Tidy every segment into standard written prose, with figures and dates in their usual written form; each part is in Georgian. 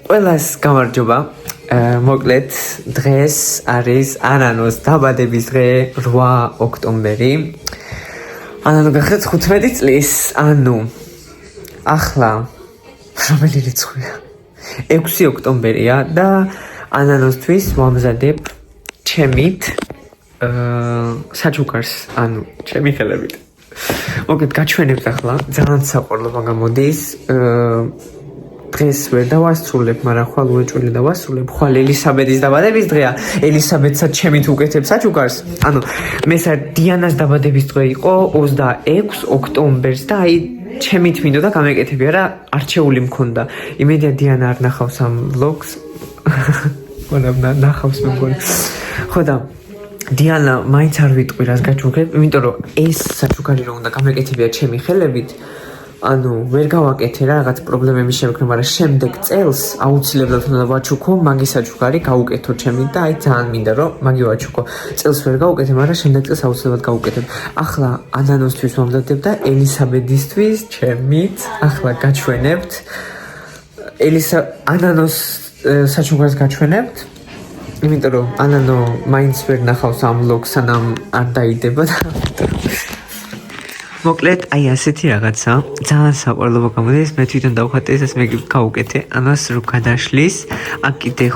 ყველას გამარჯობა. მოკლედ დღეს არის ანანოს დაბადების დღე 8 ოქტომბერი. ანანო გახდათ 15 წლის, ანუ ახლა რომელი რიცხვია? 6 ოქტომბერია და ანანოსთვის ვამზადებ ჩემით საჩუქარს, ანუ ჩემი ხელებით. მოკლედ გაჩვენებთ ახლა, ძალიან საყვარლობა გამოდის. დღეს ვერ დავასრულებ, მაგრამ ხვალ უეჭველი დავასრულებ. ხვალ ელისაბედის დაბადების დღეა. ელისაბედსაც ჩემით უკეთებ საჩუქარს. ანუ მესა დიანას დაბადების დღე იყო 26 ოქტომბერს და აი ჩემით მინდოდა გამეკეთებია რა, არჩეული მქონდა. იმედია დიანა არ ნახავს ამ vlogs. მაგრამ ნახავს მე მგონი. ხო და დიანა მაინც არ ვიტყვი რას გაჩუქებ, იმიტომ რომ ეს საჩუქარი რომ უნდა გამეკეთებია ჩემი ხელებით. ანუ ვერ გავაკეთე რა, რაღაც პრობლემები შემექნა, მაგრამ შემდეგ წელს აუცილებლად უნდა ვაჩუქო მაგის საჩუქარი, გავუკეთო ჩემი და აი ძალიან მინდა რომ მაგი ვაჩუქო. წელს ვერ გავუკეთე, მაგრამ შემდეგ წელს აუცილებლად გავუკეთებ. ახლა ანანოსთვის ვამზადებ და ელისაბედისთვის ჩემით. ახლა გაჩვენებთ. ანანოს საჩუქარს გაჩვენებთ. იმიტომ რომ ანანო მაინც ვერ ნახავს ამ vlogs, სანამ არ დაიდება და მოკლედ აი ასეთი რაღაცა ძალიან საყვარლობა გამოდის. მე თვითონ დავხატე ეს მე გავუკეთე. ანას რო გადაშლის, აქ კიდე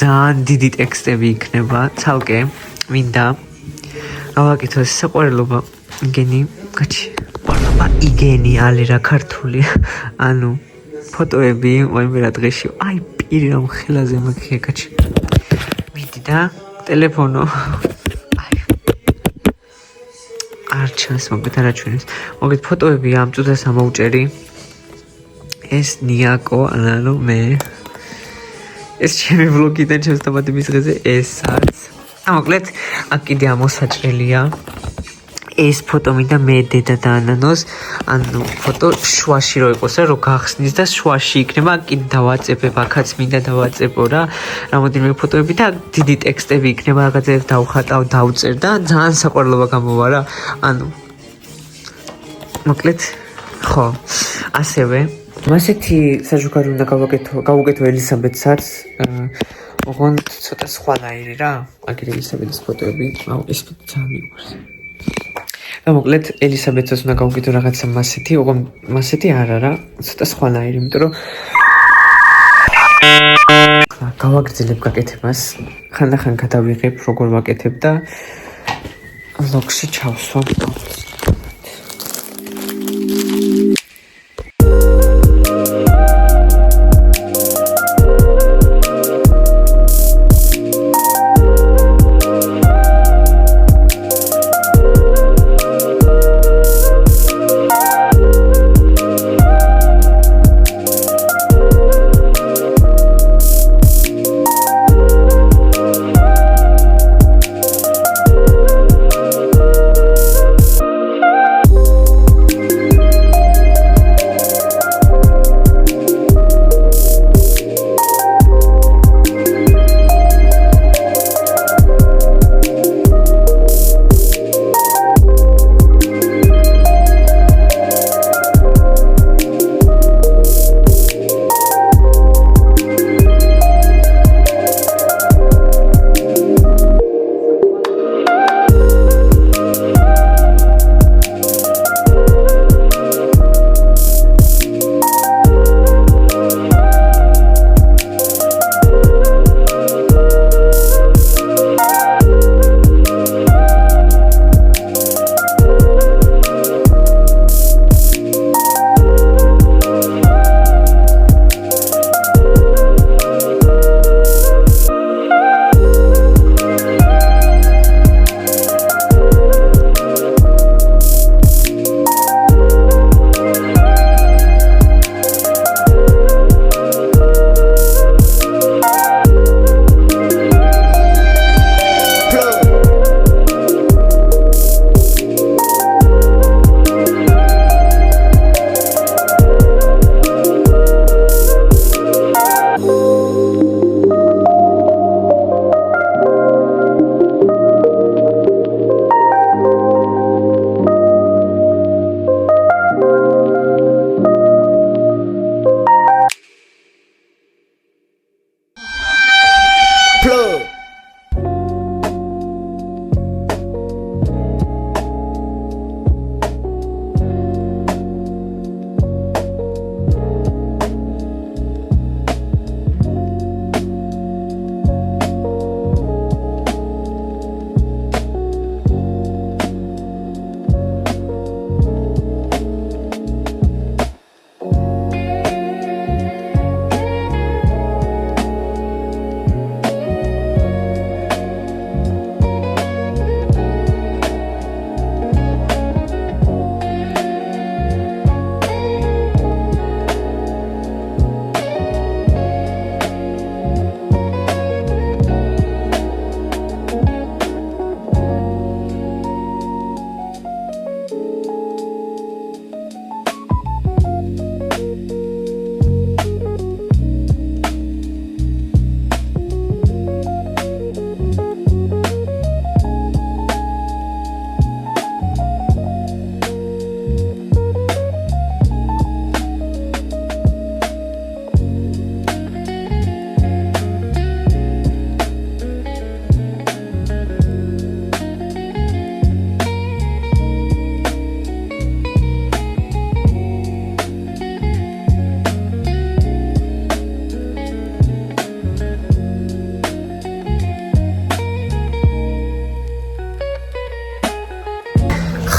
ძალიან დიდი ტექსტები იქნება. ცალკე მინდა გავაკეთო ეს საყვარლობა. იგენი, გაჩი. პარლაბა იგენი ალი რა ქართული. ანუ ფოტოები ვაიმე რა დღეში. აი პირი რა ხელაზე მაგე გაჩი. მიდი და ტელეფონო არჩას მოგვით არაჩვენებს. მოგვით ფოტოები ამ წუთას ამოუჭერი. ეს ნიაკო, ანანო მე. ეს ჩემი vlog-იდან ჩემს დაბადების დღეზე ესაც. მოკლედ აქ კიდე ამოსაჭრელია. ეს ფოტო მინდა მე დედა და ანანოს, ანუ ფოტო შუაში რო იყოს რა, რო გახსნის და შუაში იქნება. კიდე დავაწებებ, აქაც მინდა დავაწებო რა. რამოდენიმე ფოტოები და დიდი ტექსტები იქნება, რაღაცებს დავხატავ, დავწერ და ძალიან საყვარლობა გამოვა რა. ანუ მოკლედ ხო, ასევე მასეთი საჩუქარი უნდა გავუკეთო ელისაბედსაც. ოღონდ ცოტა სხვანაირი რა. აგერ ელისაბედის ფოტოები, აუ ეს ფოტო ძალიან მიყვარს. და მოკლედ ელისაბედსაც უნდა გავუკეთო რაღაცა მასეთი, ოღონდ მასეთი არა რა, ცოტა სხვანაირი, იმიტომ რომ გავაგრძელებ გაკეთებას. ხანდახან გადავიღებ როგორ ვაკეთებ და vlog-ში ჩავსვამ. Plug.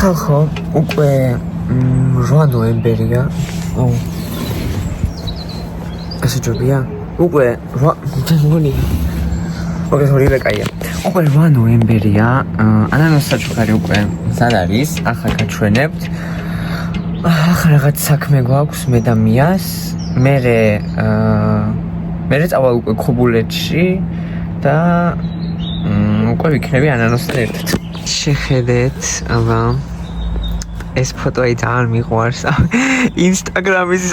ხალხო, უკვე 8 ნოემბერია. ასე ჯობია? უკვე 8 ორივე კაია. უკვე 8 ნოემბერია. ანანოს საჩუქარი უკვე მზად არის. ახლა გაჩვენებთ. ახლა რაღაც საქმე გვაქვს მე და მიას. მე წავალ უკვე ქობულეთში და უკვე ვიქნები ანანოსთან ერთად. შეხედეთ, აბა ეს ფოტოი ძალიან მიყვარს. ინსტაგრამის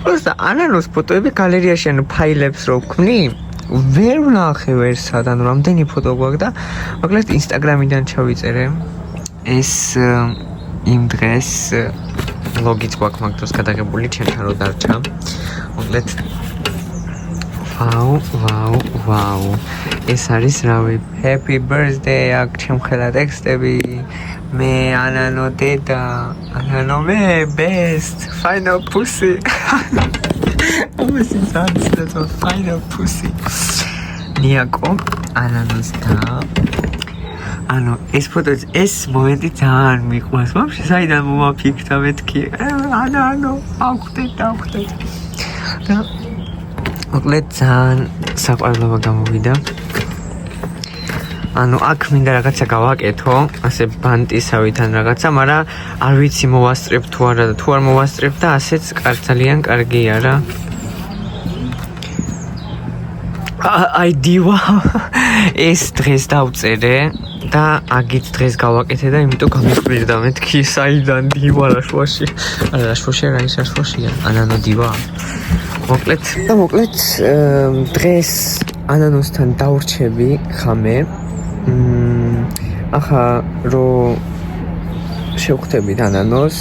просто ანანოს ფოტოები გალერეაში ანუ ფაილებს რო ვქმნი, ვერ ვნახე ვერსად, ანუ რამდენი ფოტო გვაქვს და მოკლედ ინსტაგრამიდან ჩავიწერე. ეს იმ დღეს ლოგიც გვაქვს მაგ დროს გადაღებული, ჩემთან რო დარჩა. მოკლედ ვაუ. ეს არის რავი, happy birthday აქ ჩემხელა ტექსტები. მე ანანო დედა, ანანო მე best, final pussy. ამასი ზანცდა final pussy. ნიაკო ანანოს და ანუ ეს ფოტოც ეს მომენტი ძალიან მიყვარს. ვაფშე საიდან მომაფიქრა მეთქი. ანანო აღვდეთ. და მოკლედ ძალიან საყვარლობა გამოვიდა. ანუ აქ მინდა რაღაცა გავაკეთო, ასე ბანტისავითან რაღაცა, მაგრამ არ ვიცი მოვასწრებ თუ არა და თუ არ მოვასწრებ და ასეც ძალიან კარგია რა. აი დივა ეს დღეს დავწერე და აგით დღეს გავაკეთე და იმიტომ გამიყვირდა მეთქი საიდან დივა რაშვაში. არა რაშვაში არა ის რაშვაშია, ანანო დივა. მოკლედ დღეს ანანოსთან დავრჩები ხამე. ახლა რო შევხვდებით ანანოს,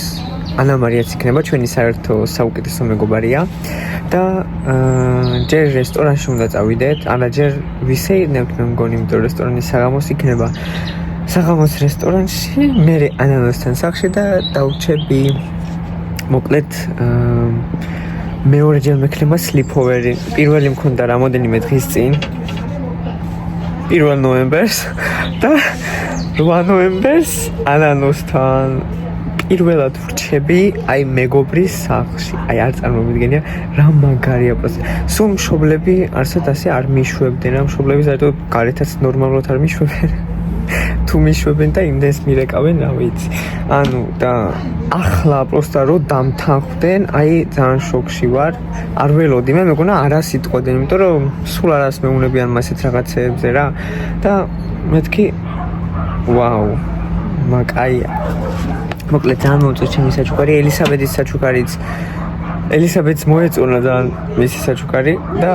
ანა მარიაც იქნება ჩვენი საერთო საუკეთესო მეგობარია და ჯერ რესტორანში უნდა წავიდეთ, არა ჯერ ვისეირნებთ მე მგონი, იმიტომ რესტორანი საღამოს იქნება. საღამოს რესტორანში, მე ანანოსთან სახლში და დავრჩები. მოკლედ მეორეჯერ მექნება სლიპოვერი. პირველი მქონდა რამოდენიმე დღის წინ. 1 ნოემბერს და 8 ნოემბერს ანანოსთან პირველად ვრჩები აი მეგობრის სახლში. აი არ წარმოვიდგენია რა მაგარია პროცესი. სულ მშობლები არსად ასე არ მიშვებდნენ, რა მშობლები საერთოდ გარეთაც ნორმალურად არ მიშვებენ. თუ მიშვებენ და იმდენს მირეკავენ, რა ვიცი. ანუ და ახლა პროსტა რო დამთანხმდნენ, აი ძალიან შოკში ვარ. არ ველოდი, მე მეგონა არას იტყოდნენ, იმიტომ რომ სულ არას მეუნებიან მასეთ რაღაცეებზე რა. და მეთქი ვაუ, მაგაია. მოკლედ ძალიან მოუწევს ჩემი საჩუქარი, ელისაბედის საჩუქარიც. ელისაბედს მოეწონა ძალიან მისი საჩუქარი და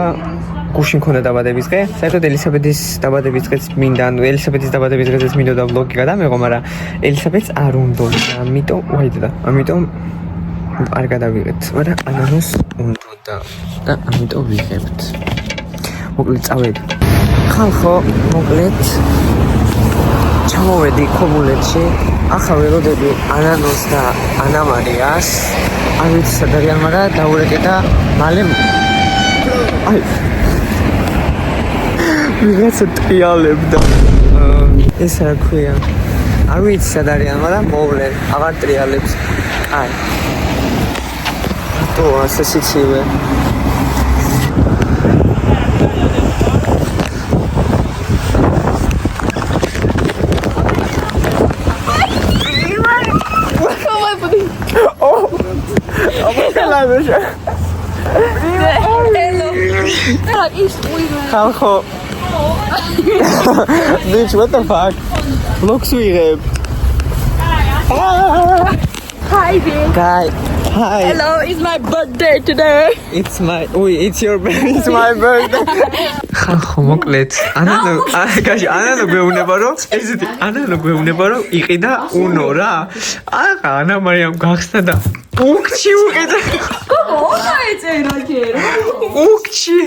გუშინ მქონდა დაბადების დღე. საერთოდ ელისაბედის დაბადების დღეც მინდა, ანუ ელისაბედის დაბადების დღეც მინდოდა ვლოგი გადამეღო, მაგრამ ელისაბედს არ უნდოდა. ამიტომ არ გადავიღეთ, მაგრამ ანანოს უნდოდა და ამიტომ ვიღებთ. მოკლედ წავედი. ხალხო, მოკლედ ჩამოვედი ქობულეთში. ახლა ველოდები ანანოს და ანამარიას. არ ვიცი სად არიან, მაგრამ დაურეკე და მალე აი ვიღაცა ტრიალებდა. ეს რა ქვია? არ ვიცი სად არიან, მაგრამ მოვლენ, აღარ ტრიალებს. აი. რატო ასე სიცივე? ხალხო bitch what the fuck vlogs ვიღებ Hi, babe. guy hi Hello, it's my birthday today. it's my my birthday ხალხო მოკლედ ანანო გვეუბნება რომ ესეთი ანანო გვეუბნება რომ იყიდა უნო რა აღა ანა მარიამ გახსნა და უკჩი უყიდა უკჩი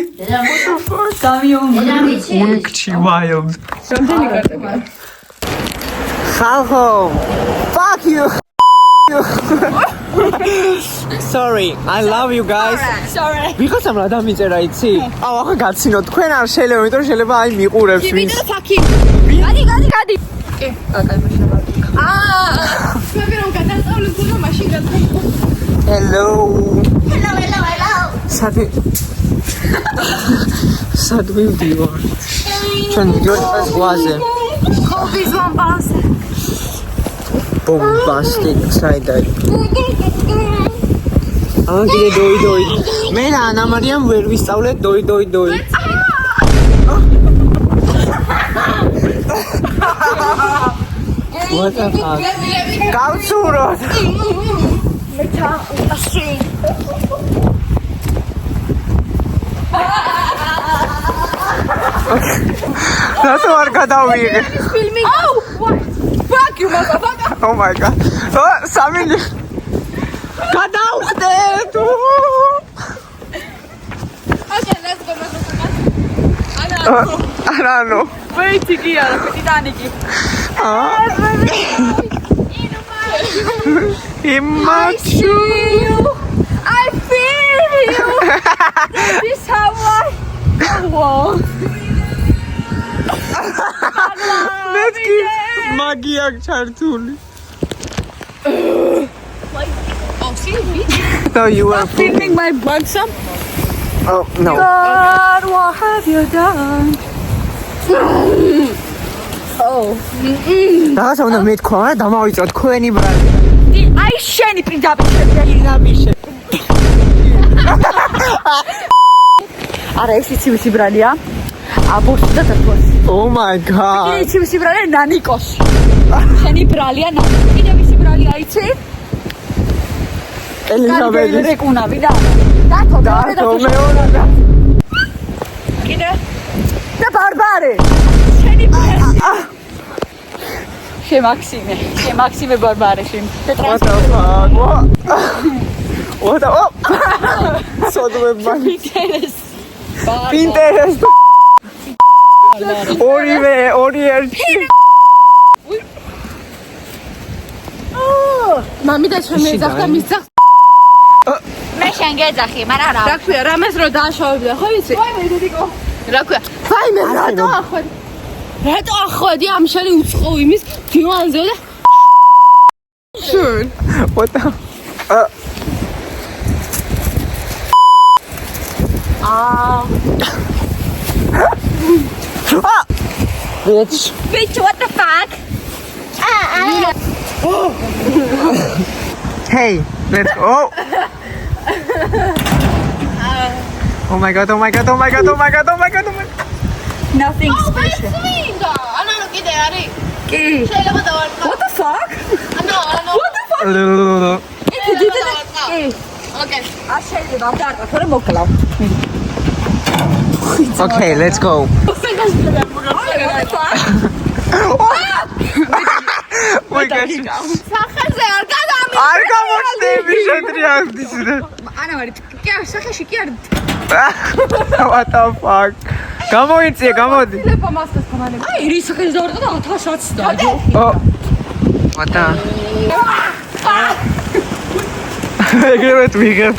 უნკჩი wild ხალხო fuck you sorry I love you guys Sorry. ვიღაცამ რა დამიწერა იცი? აუ ახლა გაცინო თქვენ არ შეიძლება, იმიტომ რომ შეიძლება აი მიყურებს ვინც. Fucking. Გადი. კი, აკაი მაშინ. მე რომ გადასწავლებ უნდა მაშინ გადავიდე. Hello. Hello. სად ვივდივარ? ჩვენ ვიდეოს გვაზე. Coffee's one boss. Bombastic side-eye. Ანგიდე დოი. მე და ანა მარიამ ვერ ვისწავლეთ დოი. What the fuck? გავცუროთ. მე ჩაუში. რატო არ გადავიღე? Filming. Oh, what? Fuck you, motherfucker. Oh my god. სამილი. გადავხდე თუ. Okay, let's go, motherfucker. Anano. Wait, კი არა, Titanic-ი. Imachu. I feel you. That is how I want. მეთქი მაგია ჩართული. Oh, see, No, you were filming my butt. Oh, no. God, what have you done? Oh. რაღაცა უნდა მეთქვა, რა დამავიწო თქვენი ბრალი. აი შენი პრინციპი. არა, ეს იცი ბრალია. აბოსი და თათოს. Oh my god. იცი ვისი ბრალია ნანიკოსი. შენი ბრალია ნანიკო. კიდე ვისი ბრალია იცი? ელიზაბეთი. რეკუნავი და დათო მეორე და კიდე და ბარბარე. შენი ბრალია. შემაქსიმე ბარბარე შენ. What the fuck? What the oh. სოდვება. Pinterest. ორი ერთი. მამი და ჩვენ მეძახდა მისძახ. მე შენ გეძახი, მაგრამ რა. რა ქვია, რამეს რო დააშავებდა, ხო იცი? ვაიმე დედიკო. რა ქვია? ვაიმე, რატო ახვედი? რატო ახვედი ამ შენი უცხო იმის დივანზე და Sure. What the Bitch, what the fuck? Hey, let's go. Oh my god. Nothing special. What the fuck? What the fuck? Okay, let's go. Wait, guys. არ გამოჩნდები შეტრიალდის და ანა ვარ კი არ სახეში კი არ What the fuck? გამოიწია, გამოდი. აი, რის ხელს დავარდა და 1000-ს დაჯო. მატა. ეგრევე ვიღებ.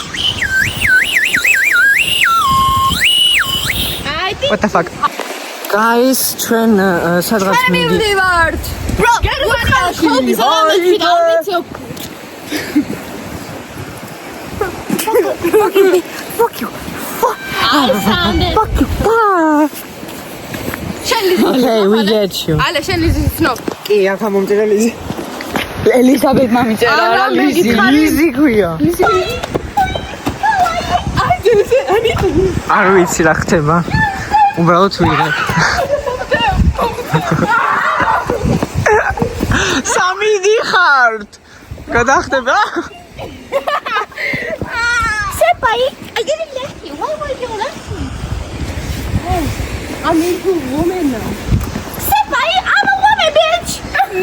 What the fuck? Guys, ჩვენ სადღაც მივდივართ. Bro, გერუხალხობის ამაში დავიცო. Fuck you. I found it. Fuck you. Okay, we get you. Ale შენ ლიზის ცნობ. კი, აქ მომწერა ლიზი. ელიზაბეთ მამიწერა, არა, ლიზი. ლიზი ქვია. არ ვიცი რა ხდება. უბრალოდ ვიღებ. სამი დიხართ. გადახტება? Senpai, I didn't let you. Why would you let me? I'm into woman now. Senpai, I'm a woman, bitch.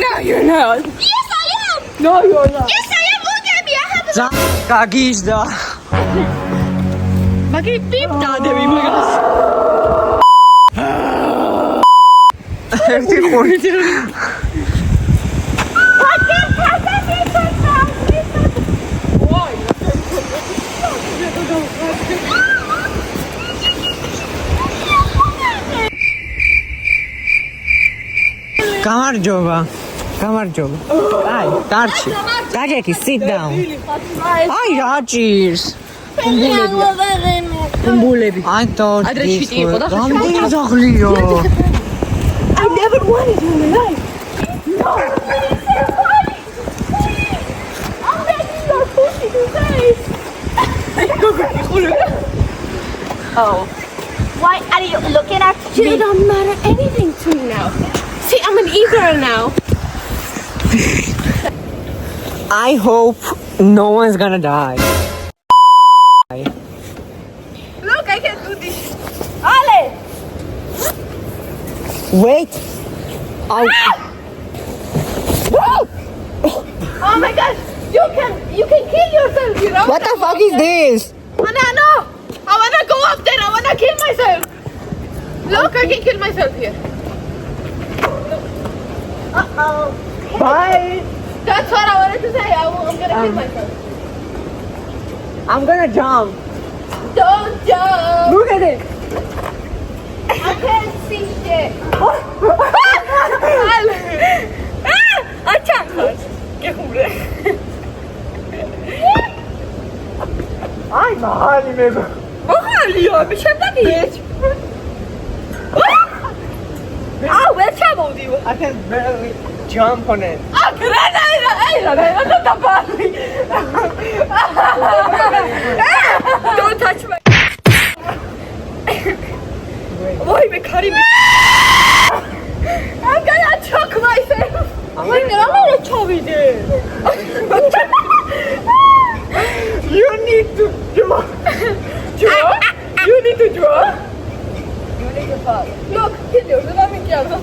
No, you're not. Yes, I am. No, you're not. Yes, I am. Look at me. I have a... გაგიჟდა. Magi beep dademi magas. ერთი ხური. გამარჯობა. გამარჯობა. აი, დარჩი. დაგეკი, sit down. აი, რაჭირს. ბუმბულები. აი, დორ. ადრე შვიდი იყო და რამდენი ზაღლიო. I never wanted you in my life. No. I'm making your pussy to say. Oh. Why are you looking at me? You don't matter anything to me now. See, I'm an e-girl now. I hope no one's gonna die. Look, I can do this. Ale! Wait. Oh my gosh! You can kill yourself, you know? What the fuck is this? No! I wanna go up there. I wanna kill myself. Look, I can kill myself here. Uh-oh. Bye. That's what I wanted to say. I'm gonna kill myself. I'm gonna jump. Don't jump. Look at it. I can't see shit. I can't touch. Ay, mahali mego. Mahaliyo, میشه where trouble do you? I can barely jump on it. Don't touch my. Why me cutting me? I'm gonna choke myself. I'm gonna choke it. You need to jump. Jump? You need to jump. Look, kill you. Let me kill you.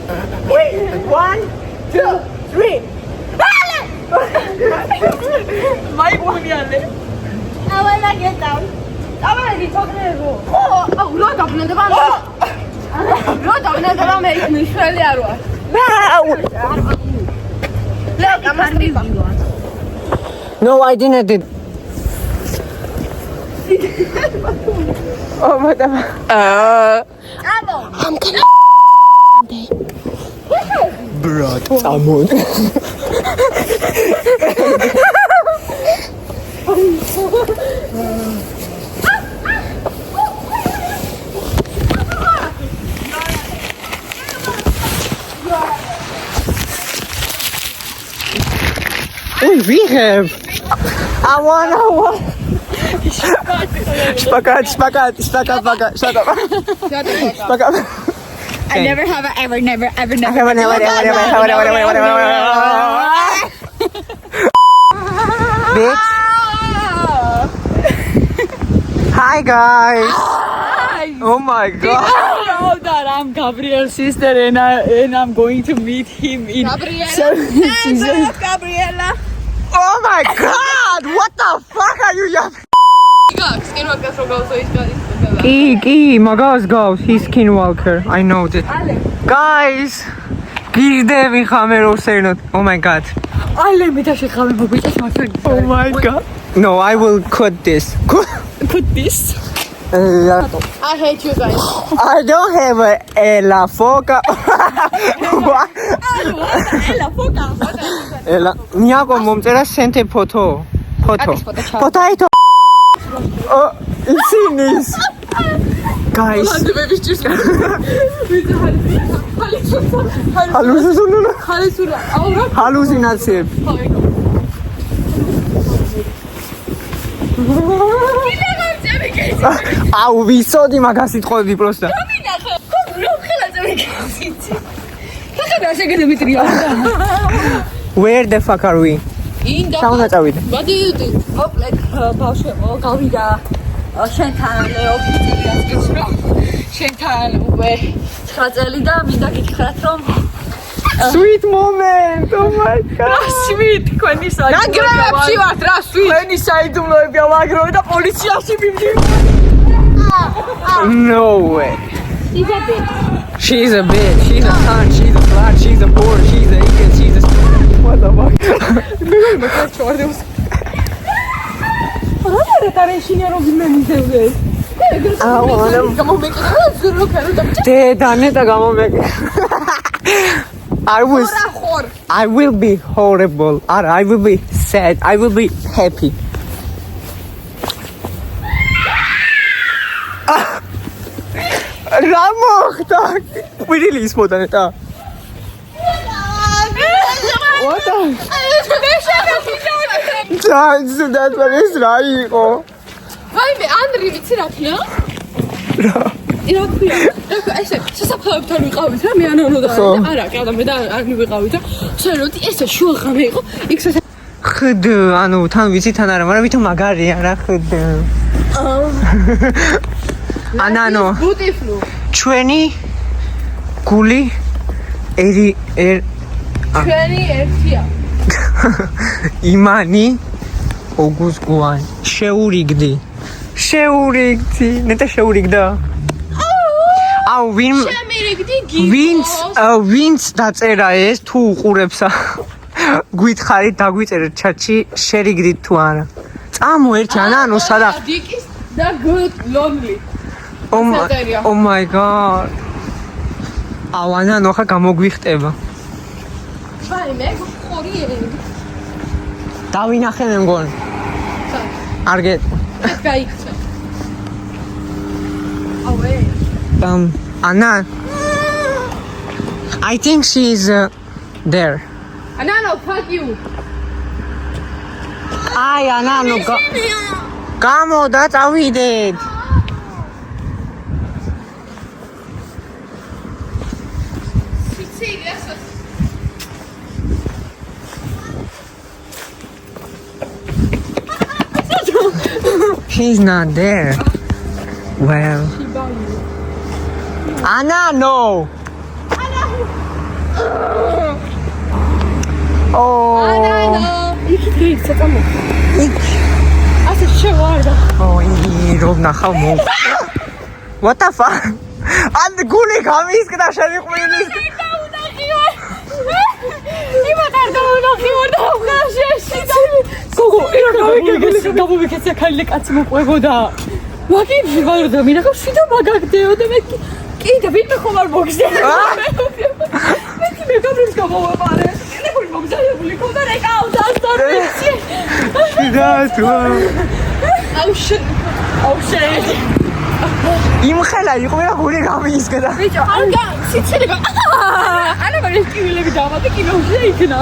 Wait, 1, 2, 3. My money, Ale. I wanna get down. I wanna get talking to you. Oh, look up, look up. Look up, look up. Make me feel it. No. Look, I'm not leaving you. No, I didn't. Oh my god. I'm gonna. Bro, I'm on. We have. I wanna. Spagat. I never have ever. Bitch. Hi guys. Oh my god. I know that I'm Gabriel's sister and I'm going to meet him in Gabriela. Oh my god. What the fuck are you? გაქს სკინვალკერს რო გავსო ის გადის. კი, მაგას გავს, he's skinwalker. I know that. Guys, გირდები ხამე რო სერნოთ. Oh my god. Ale მე და შეხავე მოგვიწეს მაგარი. Oh my god. No, I will cut this. Put this. I hate you guys. I don't have a la foca. What? Ela foca. Ela, მიაკო მომწერა სენთე ფოტო. Potato. Oh, it's in this. Guys. Hallucination. აუ ვისოდი მაგას იტყოდი პროსტა. Where the fuck are we? საუნა წავიდე. მოდიდი. მოკლედ ბავშვებო გავიდა შენთან ოფიციალურად გიცნო. შენთან უკვე 9 წელი და მინდა გითხრათ რომ Sweet moment. Oh my god. სვით თქვენი საიდუმლოებია. ნაგრევებში ვართ რა სვით. თქვენი საიდუმლოებია ვაგროვე და პოლიციაში მივდივარ. No way. She's a bitch. She's a bitch. She's a cunt. She's a slut. She's a whore. She's a idiot. She's a what the fuck? მე გაჩვარდებს. რა თარეშინია რომ მიმიზევდე. დედანეტა გამომეკე. I will be horrible. I will be sad. I will be happy. რა მოხდა? ვირილი ის მოდანეტა. What the? That's what is რა იყო? ვაიმე, ანდრი ვიცი რა ქვია? რა? რა ქვია? ესე სასაფლაოებთან ვიყავით რა, მე ანონო და არა, კადა მე და არ მივიყავით რა. შეიძლება ესე შუაღამე იყო, იქ ხდ, ანუ თან ვიცი თან არა, მაგრამ ვითომ მაგარია რა ხდ. ანანო. beautiful. ჩვენი გული ჩვენი ერთია. იმანი ოგუსგუან შეურიგდი ნეტა შეურიგდა აუ ვინც დაწერა ეს თუ უყურებსა გვითხარით დაგვიწერეთ ჩატში შერიგდით თუ არა წამო ერთი ანანო სადა დიკის და good lonely. Oh my god აუ ანანო ხა გამოგვიხტება ვაიმე, ხორი ერი. დავინახე მე მგონი არ გეტყვი გაიქცა. Anna I think she's there Anna, fuck you. Ay, Anna, no Come on, that's how we did. She's not there. Well. Anna, no. Oh. Anna, no. Oh, ровно хамон. What the fuck? And guli khamis kda shari khmilis. გოგო, ირა გავიგე გამოვიქეცია ქალი კაცი მოყვებოდა. ვაკი ვარ და მინახავ შიდა მაგაგდეო და მე კი და ვინმე ხომ არ მოგზია. მე გაბრუნს გამოვაპარე. ტელეფონი მოგზაებული ქონდა რეკავდა სტორიში. შიდა თუ. აუ შე. იმ ხელა იყო რა გული გამისკდა. ბიჭო, ანკა, სიცილება. ანა მაგ კივილები დავატე კინოზე იქნა.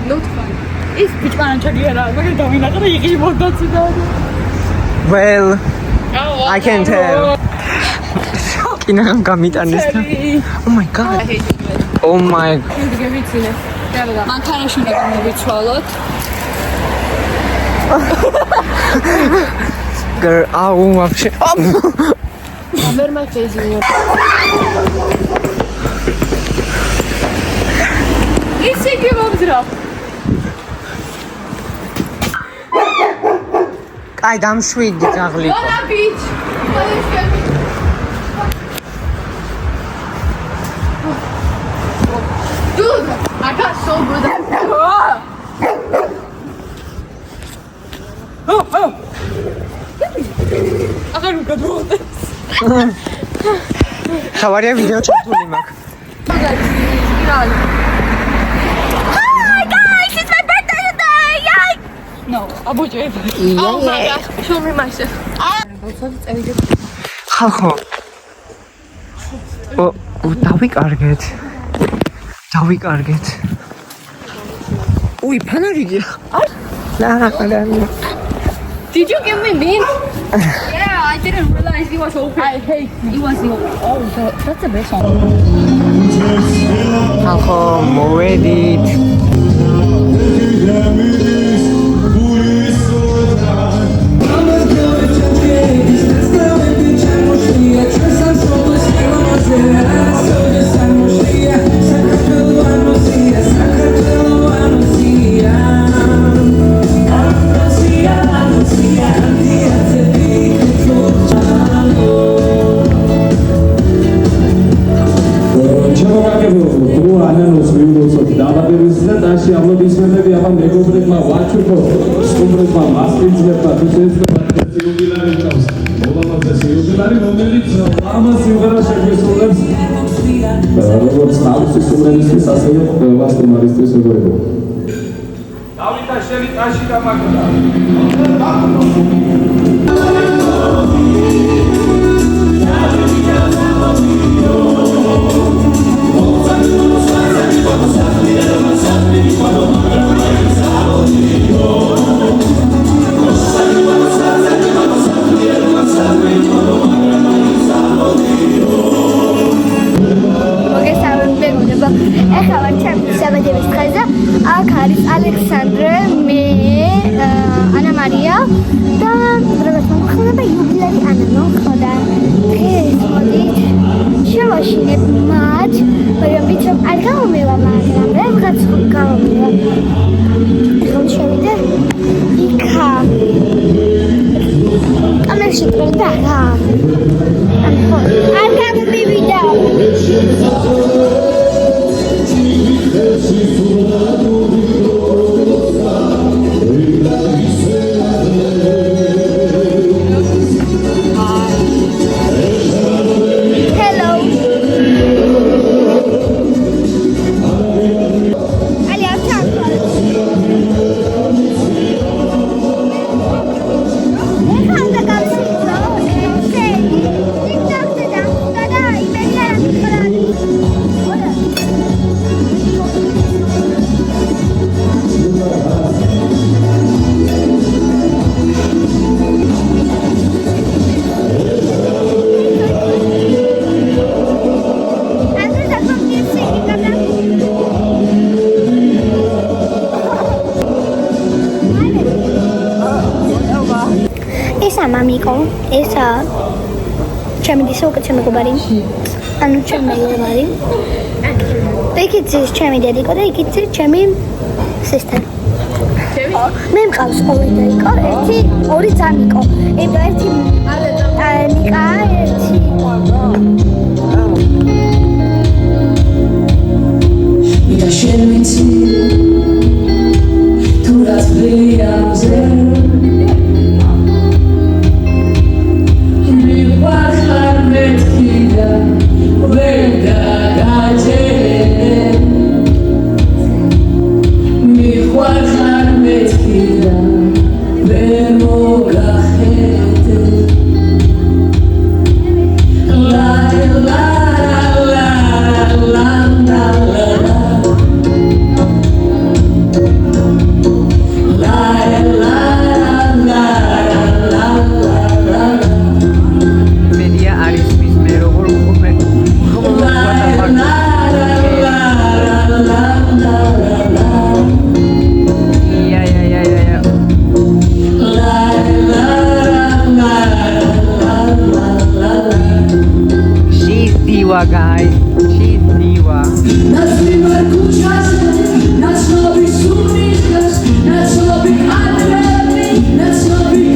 Not fun. ის ბიჭმან ჩაგიერა, მაგ დავინახე და იღიმოდა ცდა. Well, I can tell. კინამ გამიტანეს. Oh my god. Oh my god. გევიცინე. გავიდა. მანქანაში უნდა მოვიცვალოთ. Girl, au вообще. ვერ მაგეზინო. ისე გიმობძრა. კაი, დამშვიდი ძაღლიკო. ბიჭ. Dude, I got so good at that. აღარ მიგადროდეს. ხავარია ვიდეო ჩართული მაქვს. Hi guys, it's my birthday today. Yay! No, აბოჭები. Oh my gosh, show me myself. ხალხო. დავიკარგეთ. უი, ფანარი გიხ. Did you give me mint? Yeah, I didn't realize it was open. I hate it was open. Oh, that's the best one. ხალხო, მოვედით. Alexandre, me, Ana Maria, da drogăsmă cu xălă pe iubilării Ana, nu? Xoda, trei, modit, și mașine, maci, păi eu bicem, ar ca o mila mare, am vrea vreați cu ca o mila. Sunt și uite, e ca. Am ieșit, da, ca. Am fost. Ar ca cu bibi, da. Mamiko, esa ჩემი დისოკა ჩემი გობარი. ანუ ჩემი გობარი. იქიც ის ჩემი დედიკო და იქიც ჩემი sister. მე მყავს ორი დედიკო, ერთი ორი ძამიკო. ერთი ნიკა, ერთი Mira შენ ვიცი თუ რაც ვიამზე guys, she's diva. Not so be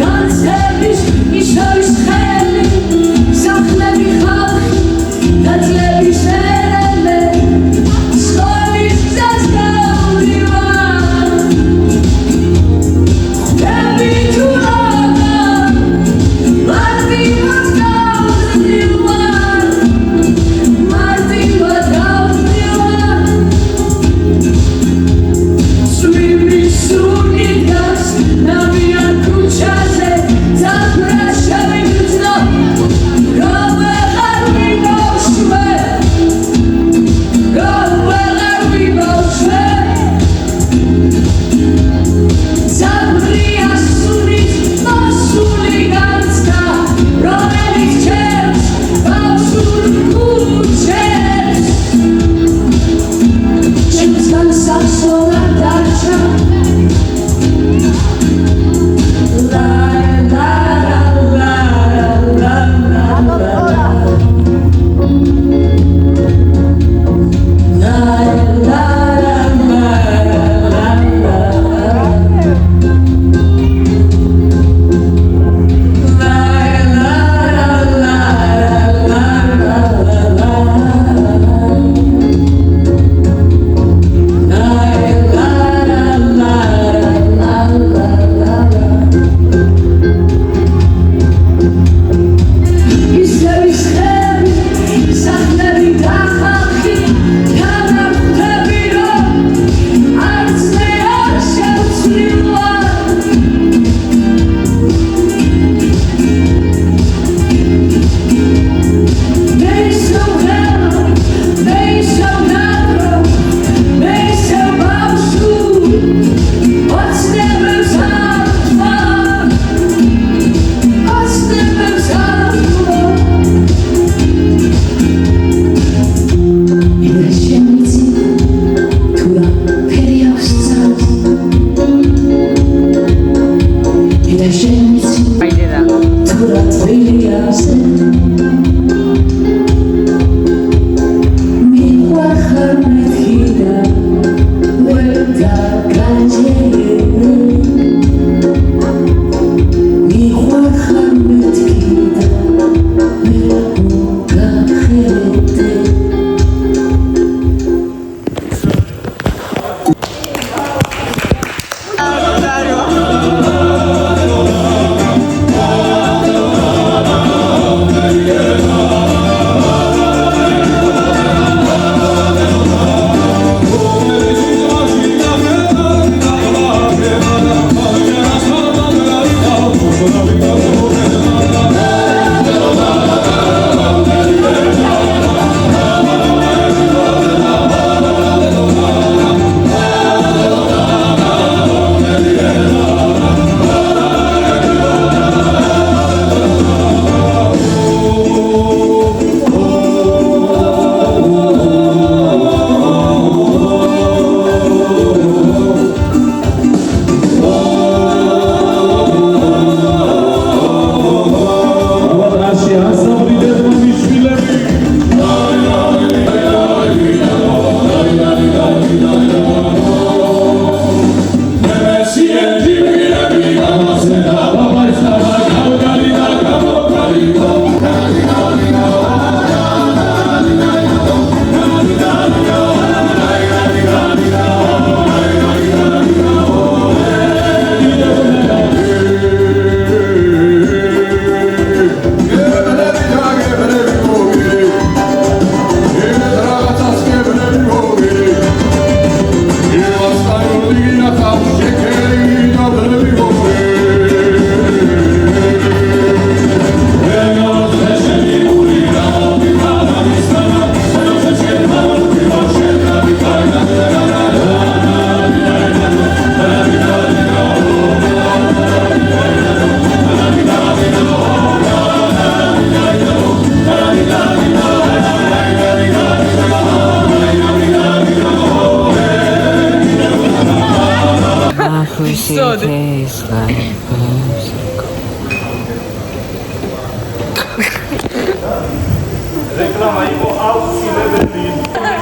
რეკლამა იყო აუცილებელი.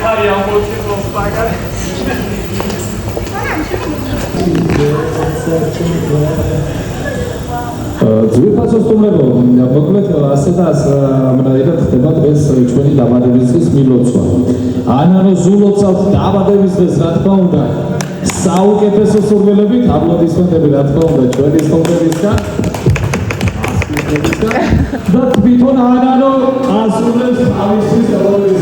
ხარი ამბოჩინოს პაგარი. ძვირფასო სტუმრებო, მოკლედ ასე და ამრაიდად ხდება დღეს ჩვენი დაბადების დღის მილოცვა. ანანო ზულოცავთ დაბადების დღეს, რა თქმა უნდა, საუკეთესო სურვილებით, აპლოდისმენტები რა თქმა უნდა ჩვენი სტუმრებისგან. და თვითონ ანანო ასრულებს თავისთვის დაბადების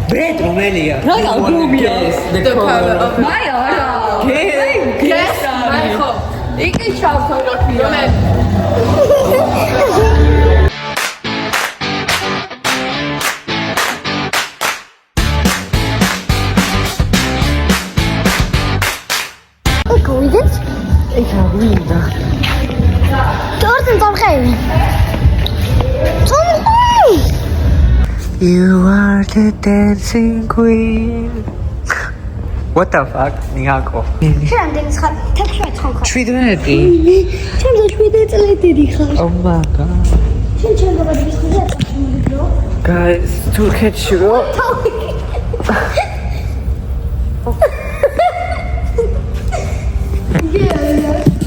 Brett რომელია? რა ალბომია? The cover of მაი არა. გეს მაი ხო. იქ ჩავთვალე რომელი? Goeiedag. Ik ga goeiedag. Tot een omgeving. You are the dancing queen. What the fuck? Niako. Чем ты сход? Так что это? Чвидвети. Чем ты чвидвети летели хаш? Oh my god. Чем ты будешь ходить? Guys, Turkish rock.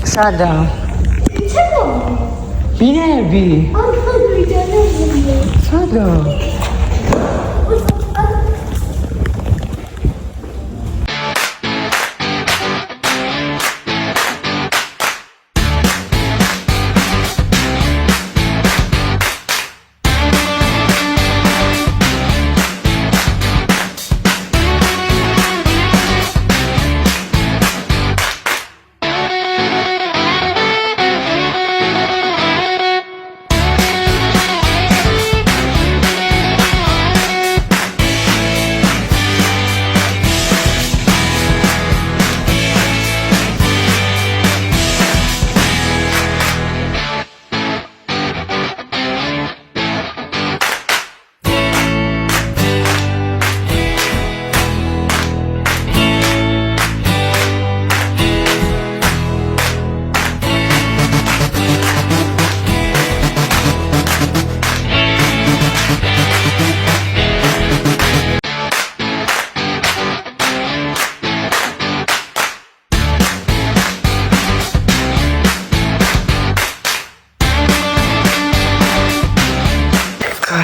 Sada. Binebi. Sada.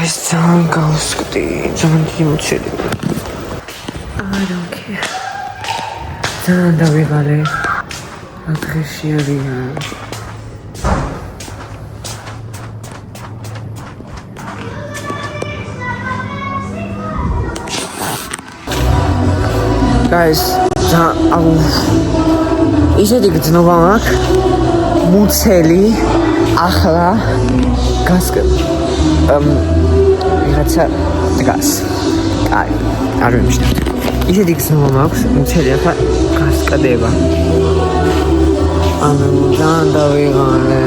Guys, ძალიან გავსკვდი, ძალიან გიმოცილი. I don't care. ძალიან დავიღალე. დღეში არიან. Guys, ისეთი გძნობა მაქვს. მუცელი ახლა ვიღაცა დგას. აი, არ ვიმჩნევ. ისეთი გზნობა მაქვს, მუცელი ახლა გასკდება. ანუ ძალიან დავიღალე.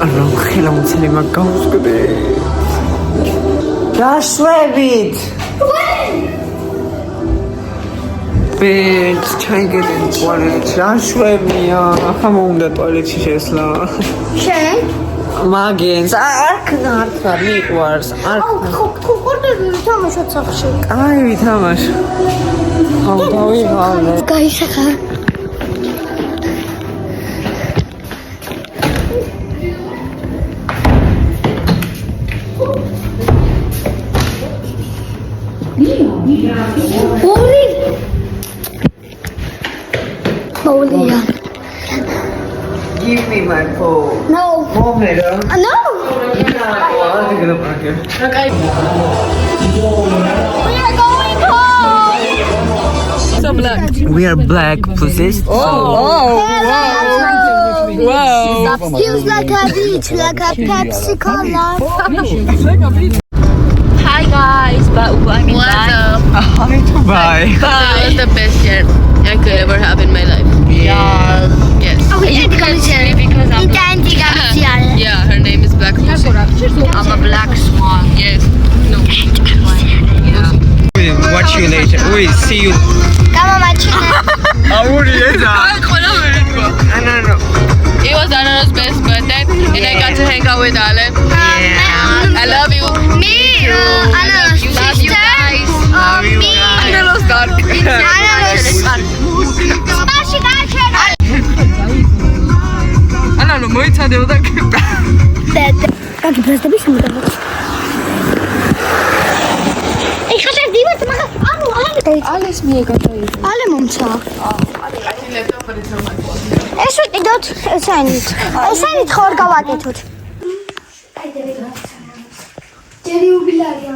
ანუ ხილა მუცელი მაგ გავსკდე. დაშვებით! Bitch, trying to get in the toilet. დაშვებია. ახლა მოუნდა ტუალეტში შესლა. შენ? მაგენს არ ქნარ მიყვარს. არ ხორდა თამაშობ სახში. აი ვითამაშ. აუ დავიღალე. გაიშახა. Olivia. Give me my phone. No. Moment. No. Okay. We are going home. So black. We are black pussies. Wow. Feels like a beach, like a Pepsi Cola. Hi guys, but I'm in Bye. That was the best year I could ever have in my life. Yes. You can see because I'm black. Yeah, her name is Black Pussy. I'm a black swan. Yes. No. We'll watch you later. We see you. Come on, my children. No. It was Anna's best birthday and I got to hang out with Alan. I love you. Me, Anna's Love you sister. guys. Love you me. guys. Anna's dark. Ana, no მოიცადეოდა კი. Как просто бежим. Ich kann nicht mehr machen. Alles mega toll. Alle momça. ეს ვიყიდოთ, ესენით. ესენით ხარ გავაკეთოთ. ჯერი უბილარია.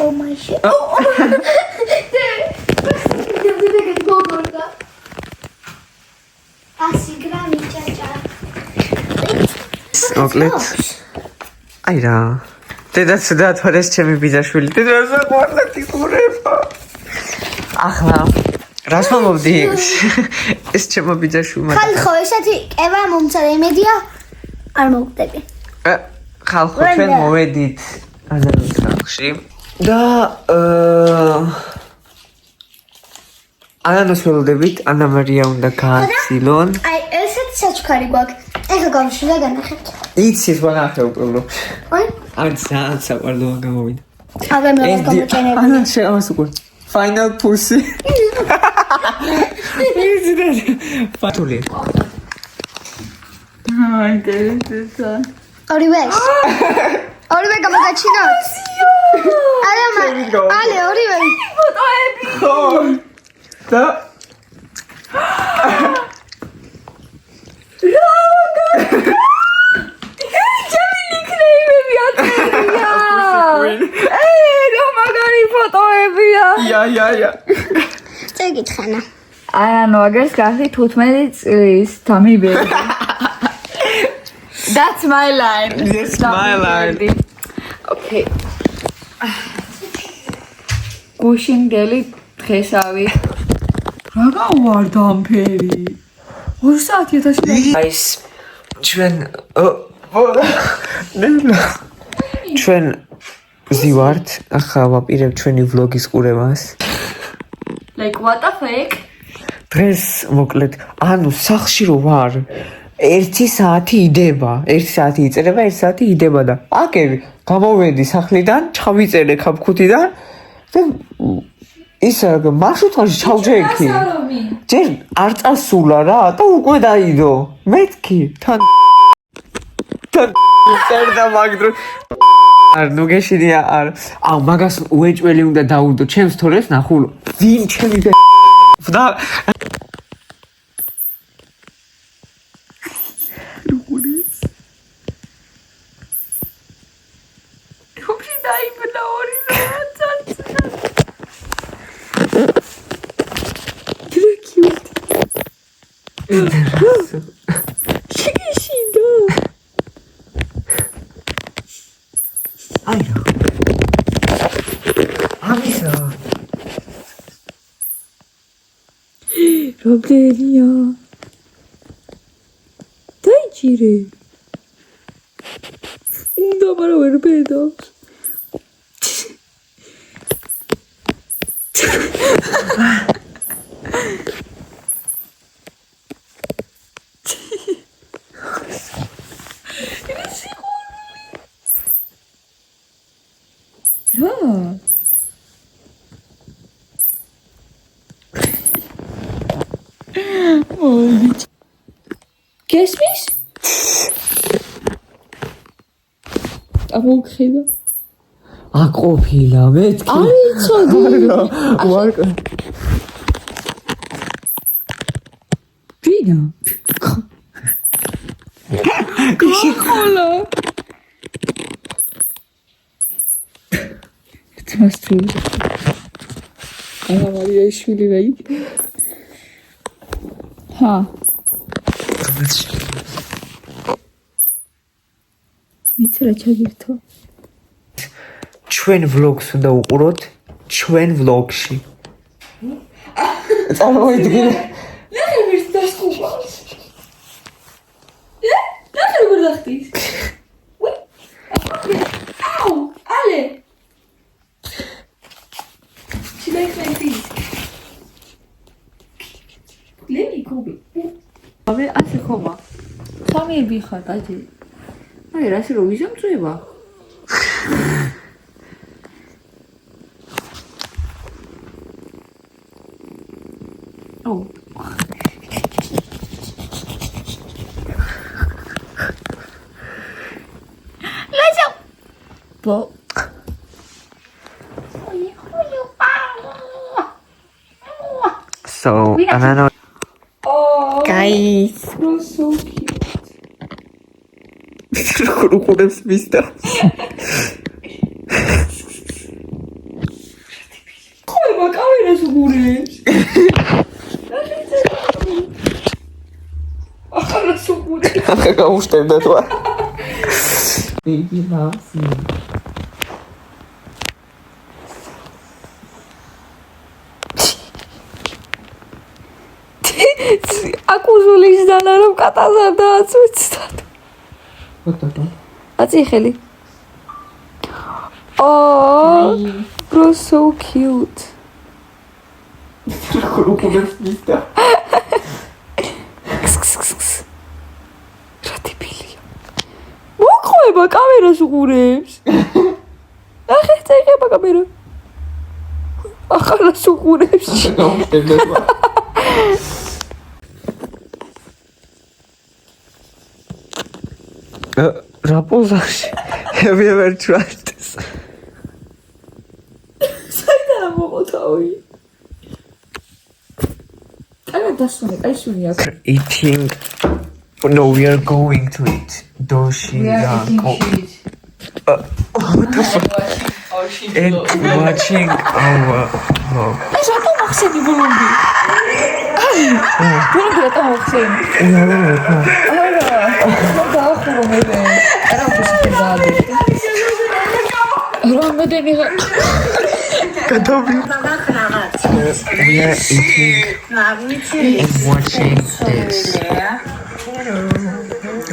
Oh my shit. Asi grami chacha. მოკლედ. აი რა. დედაც დაათვალეს ჩემი ბიძაშვილი. დედაც აყვარდა ტიპურება. ახლა რას მომობდი? ეს ჩემო ბიძაშვილმა. ხალხო, ესეთი კევა მომცა იმედია არ მოვხდები. ხალხო, ჩვენ მოვედით აზერბაიჯანის ხალხში და ანანოს ველოდებით, ანა მარია უნდა გააცილონ. აი, ესეთი საჩქარი გვაქვს. ეხლა გავშვიდა განახეთ. იცის ვანახე უპრობლემო. აი, ან ძალიან საყვარლოა გამოვიდა. აღარ მოვაგამოჩენები. ანა შეავს უკვე. Final pussy. Ფათული. აი, კეთილია. ორივე გამოგაჩინოთ. ალე, ორივე. ფოტოები. და Ja. წეგითხანა. ანუ აგერს გახდი 15 წლის დამიბერდი. That's my line. That's my line. Okay. გუშინგელი დღესავი. რა გავარდა ამ ფერი? 2 საათი ეთაში. guys ჩვენ ჩვენ ზივართ ახლა ვაპირებ ჩვენი ვლოგის ყურებას. Like what the fuck? დღეს მოკლედ ანუ სახლში რო ვარ 1 საათი იდება 1 საათი იწერება 1 საათი იდება და აკები გამოვედი სახლიდან ჩავიწერე ქაფქუთიდან და ის მარშრუტში ჩავჯექი. ჯერ არ წასულა რა და უკვე დაიდო. მეთქი თან წერდა მაგდრო. არ ნუ გეშინია არ. აუ მაგას უეჭველი უნდა დაუდო ჩემს თორეს ნახულო. ვინ ჩემი და აიო ამისა რამდენია დაიჭირე უნდა მაგრამ ვერ ბედავს გესმის? ამოუხედა. აკოფილა მეთქი. არ იცოდი. ვარ ვინა? კიში ხოლა. თმასტრი. ანა მარია შვილი რა იქ? ჰა. მიცრა ჩაგირთო. ჩვენ ვლოგს უნდა უყუროთ ჩვენ ვლოგში. წარმოიდგინე. ნახე ვერც დასკუბავს. ნახე როგორ დახტის. აუ, ალე. შეიძლება ლემი გუბი. აბე ასე ხომა. სამი ხარ დაჯი. აი რა შეიძლება ვიზამწვება? აუ. ლეჟო. ბო. So, Anano. Oh, Guys. so cute. Rukunem smista. Koyma kamerası buraya. Akarası buraya. Aka kavuştevda tu. Baby loves me. აკუზულის დანა რომ კატაზარ დააცვეცდათ. What the fuck? აწიხელი. Oh, bro, so cute. Rukunem smista. რა ტიპილია. მოყვება კამერას უყურებს. ნახე, წაიღება კამერა. ახალას უყურებს. Kavuştevda tu. Rapozashi. Have you ever tried this? საიდან მოყოთავი? აი დასვენე, აი სუნი აქ. Eating. No, we are going to eat. Doshi. What the fuck? And watching our vlog. ეს რატო მახსენი ბოლომდე? აი, ბოლომდე რატო მახსენი? დაახურო მე. არა უბრალოდ დაადე. რამდენი We are eating and watching this.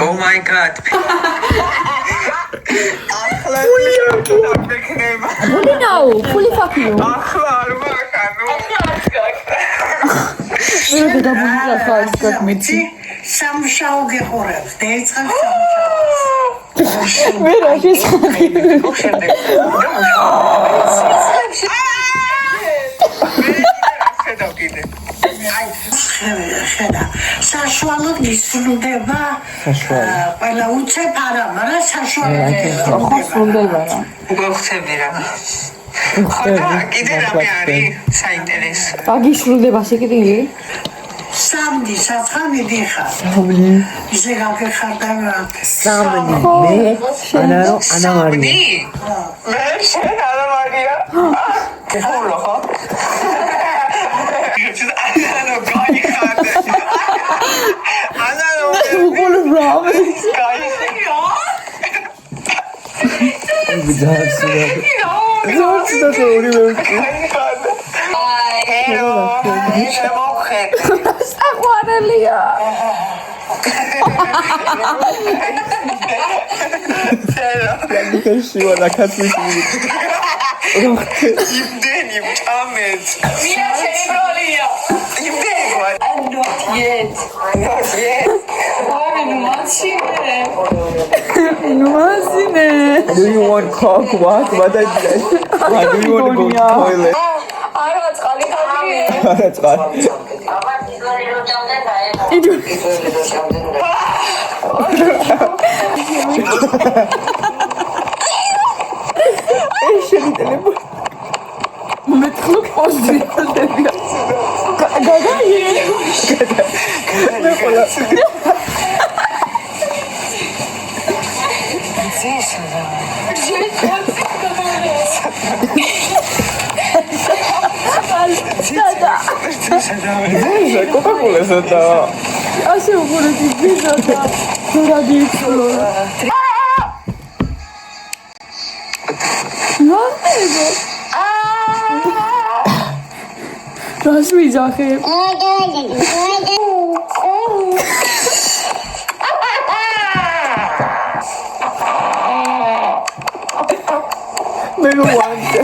Oh my god. ბოლინაო, ფული ფაქიო. მე გადაბუნდა ხალხს გაკმეცი. სამშაო გეხურებს, დაიწყებს სამშაოს. მე რა შესახებ? ხედა საშუალოდ ისრულდება ყველა უცებ არა მაგრამ საშუალოდ სრულდება რა გოხსები რა ხოდა კიდე რამე არის საინტერესო გაგიშრულდება შეკიდილი სამდი საცხამი დიხა ისე გაგეხარდა რა სამდი მე ანა მარია მე შენ ანა მარია გეხურო ხო ანა გაიხარდა ანა უყოლ ბრavo საყვარელია შივა რაკაცის იმდენი მჭამეთ მია შენი ბროლია იმდენი not yet ნუანსინე Do you want coke? What I said? Why do you want to go to the toilet? არა წყალი ხარია არა წყალი. შენი ტელეფონი. მე თხლობ პოზი ხდება. გაგაიე. მე ყველა Coca-Cola sota. ასე უყურეთ ვიზა და ზურადი იწოლო. ნაებო. რას ვიძახე? მე ვანტე.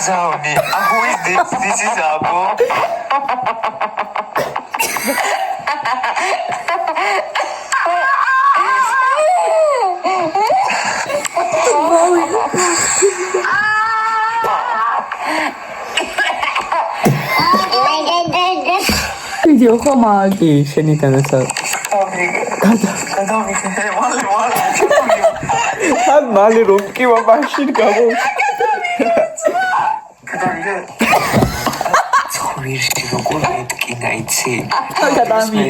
Zaudi. Who is this? This is Abu. ვიდეო ხომაგ კი, შენი თანაცა. ან მალე რომ კივა მაშინ გამო. ვირში როგორ მეტკინა იცი? გადამი.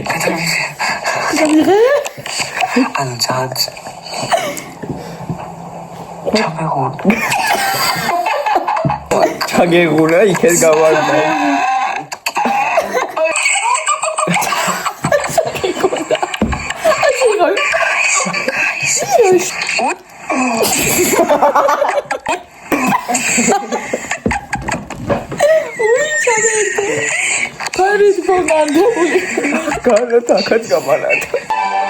ანუ ძად ჩაგეგუნა იქეთ გავარდა. ფარის ბონანდებული. განა თაკაც გამალად.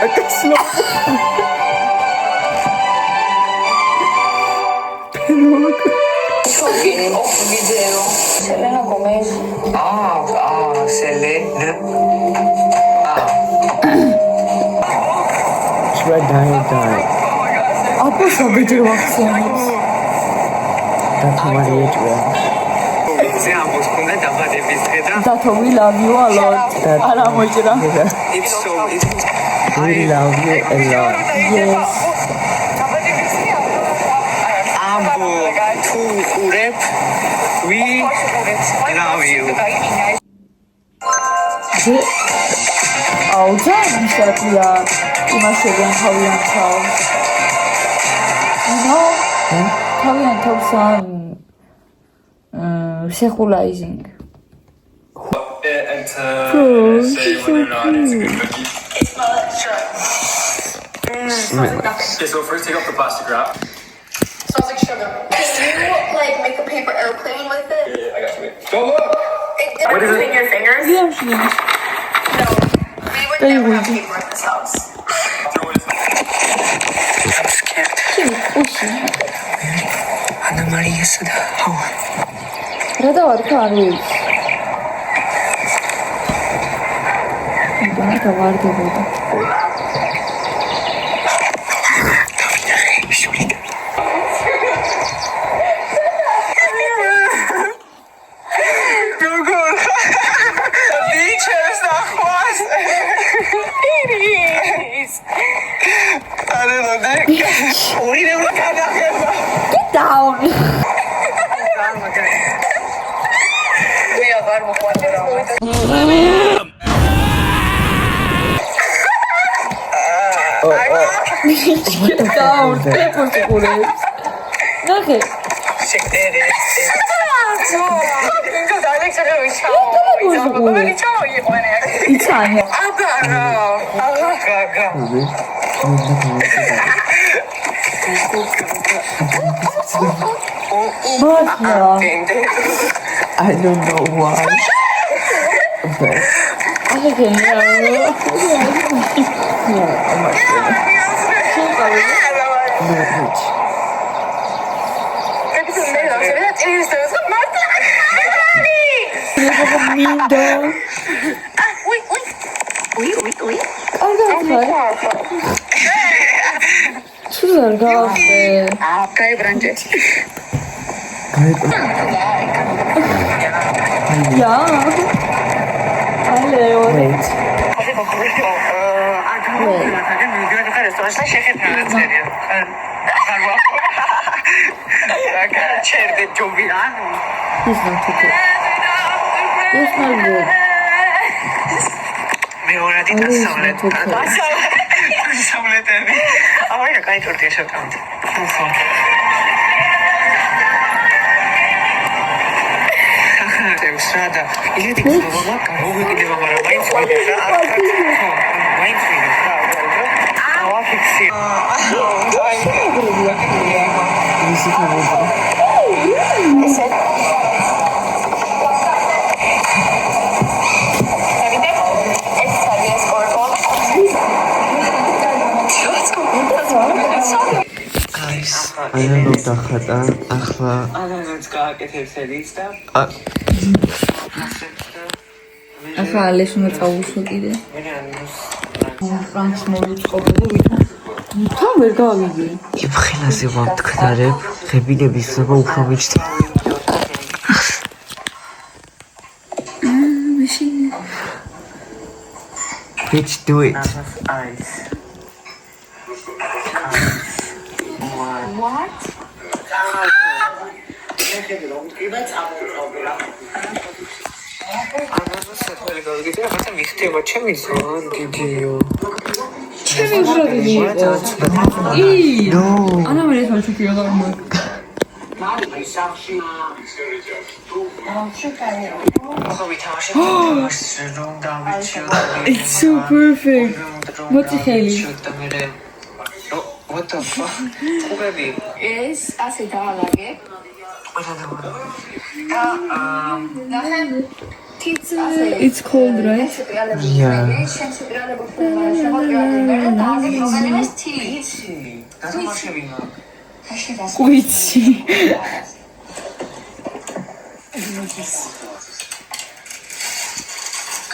აკაცნო. video. Selena Gomez. Selena. Should I die? Apa sabitir vaksiyonuz? That's what I eat well. That we love you a lot. Ara mojra. We love you a lot. Yes. Ambo, tu urep, we love you. Auta mishakla imashegen tavian tav. No. Tavian tavsan sexualizing. And say whether or not it's a good cookie. Okay, so first take off the plastic wrap. Smells like sugar. Can you like make a paper airplane with it? Yeah, I got you. Go look! What is it? Between your fingers? Yes, yes. No. We would never have paper in this house. Throw it. I'm scared. Anna Maria said, how? Radawar karu. Bana da vardı burada. ორივე გადაღება. down. მე აღარ მოყვანერა. down. პოპულე. ნახე. შეკერე. იცანი. I don't know why. ანა დახატა ახლა ანანაც გააკეთებს ელიც და ახლა ალეს უნდა წავუსვა კიდე. ფრანკს მოვიწყობ და ვერ გავიგე. იმხილაზე ვამტკნარებ ღებინების ზება უფრო მიჩნდა. Let's do it. ანა მე ეს ვაჩუქია და მო. It's so perfect. What's it heli? What the fuck? ხუბები. ეს ასე დაალაგე. It's cold, right? Yeah. Quitsi.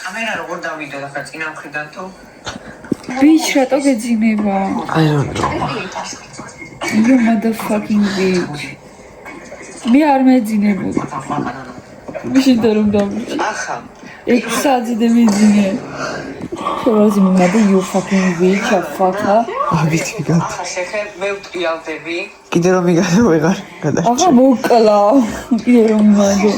კამერა როგორ დავიდო და წინა მხრიდან თუ? Bitch, რატო გეძინება? I don't know. You motherfucking bitch. მე არ მეძინებოდი. მიშინდა რომ დავიჭი. ახლა 6 საათზე მეძინე. შევაზი მომადა you fucking bitch, fucker. Abit მიგად. ახლა შეხე მე ვტრიალდები. კიდე რომ მიგადო ვეღარ გადარჩა. ახლა მოკლა. კიდე რომ მომადო.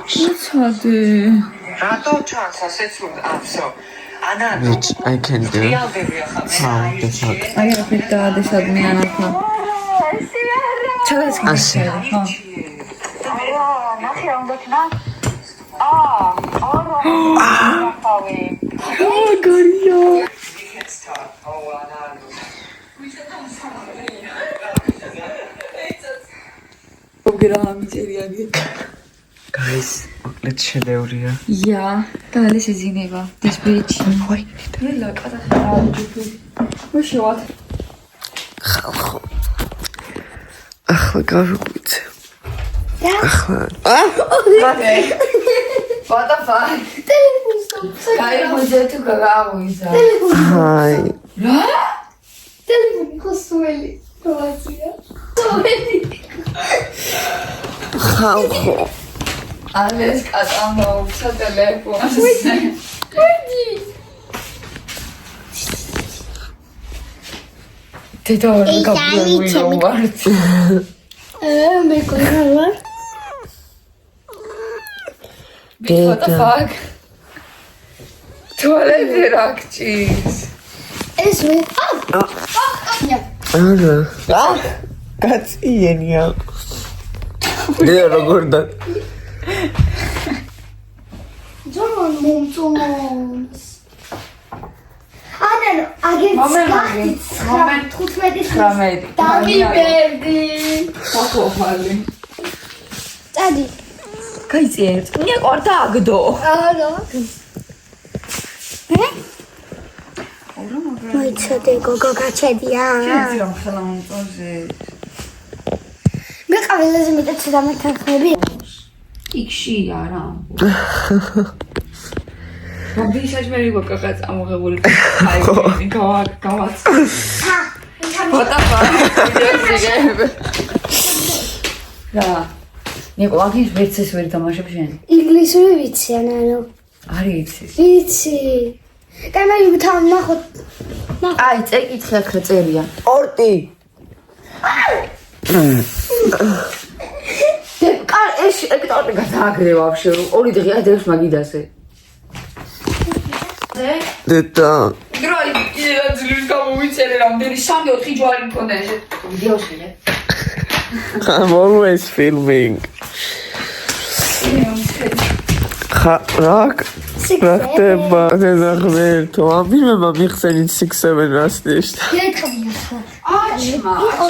Უცადე. რატო ჩანს ასეც უნდა აბსო. ანა Which I can do. ტრიალდები ახლა How the fuck? აი რა ფიტა დესადმე ანახა. ჩადას ასე. ხო. გარია. ოგერა ამიწერიანი. Guys, let's შედევრია. Yeah, და ალე შეძინება. This bitch. ვაი, რელა კატახაა ჯუფი. მოშევათ. ხალხო. ახლა გავიგვიცე. ახლა. What the fuck? Kai hoje tu gagaoisa. Hi. Telefon ხოსველი. Croatia. ხალხო. Alles kat am telefon. დედა ვარ გაბლევი ვარ. მე კონა ვარ. What the fuck? Toilet rakchis. ეს მე. ანა. კაციენია. დე როგორ და ჯონ მომწონს. ანა აგენ მომენტ 15 დავიბერდი. ხოფალი. წადი. გაიწიერთ. მე ყორდა აგდო. არა. მოიცადე გოგო გაჩედია. შეძიო ხელა მომწონზე. მე ყველაზე მეტად დამეთანხმები. იქში არა. მოგდიშაჭ მე რიგო კაკაც ამოღებული. აი გავაც. What the fuck? რა. მე ყოაგის ვერცეს ვერ დამაშებ შენ. ინგლისური ვიცი ანანო. არის იცის. ვიცი. კამერი თან ნახოთ. აი, წეკითხე ახლა წერია. პორტი. კარ ეს ექტორი გადააგრე ვაფშე. ორი დღეა დევს მაგიდასე. დედა. დროი ძლის გამოვიწერე რამდენი 3-4 ჯვარი მქონდა ეს ვიდეოს ვიდე. I'm always filming. Rak. Rakhteba, deda ღმერთო, ამ ფილმებმა მიხსენით 6-7 რასტიშ. გეკავია ხა. აჩმა. იყო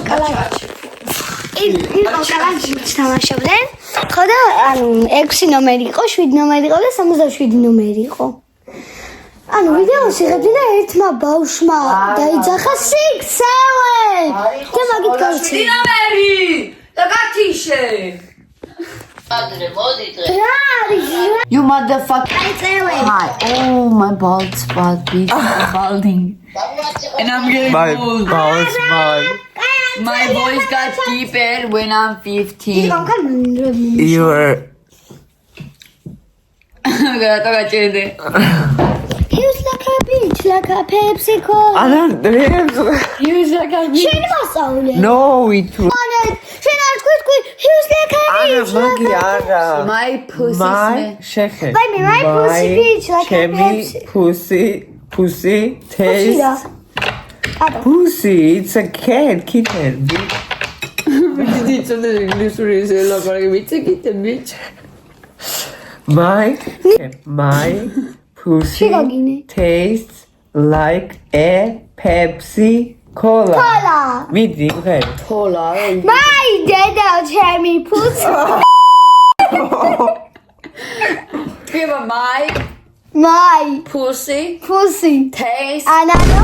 კალანჯი თამაშობდნენ. ხო და ანუ 6 ნომერი იყო, 7 ნომერი იყო და 67 ნომერი იყო. ანუ ვიდეოს იღებდი და ერთმა ბავშვმა დაიძახა 6-7. და მაგით გავიცი. დინამერი! და გათიშე! You motherfucker. Hi. Oh, my bald spot, bitch. I'm balding. And I'm getting old. My voice got deeper when I'm 15. You were გადაგაჭედე. He was like a bitch, like a Pepsi Cola. I don't know. You was like a შენ მასწავლე. No, it was შენ არ თქვი, he was like a Ana bitch. magi ara. my pussy. My shekhe. Baby, my pussy bitch, like a Pepsi. Pussy taste. Pussy, it's a kitten. Dicendo l'inglese la paragavizza che te bitch. My pussy შეგაგინე. tastes like a Pepsi Cola. Cola. Midi, okay. Hola. My dada ჩემი pussy. Give a my My pussy pussy. taste. Anano.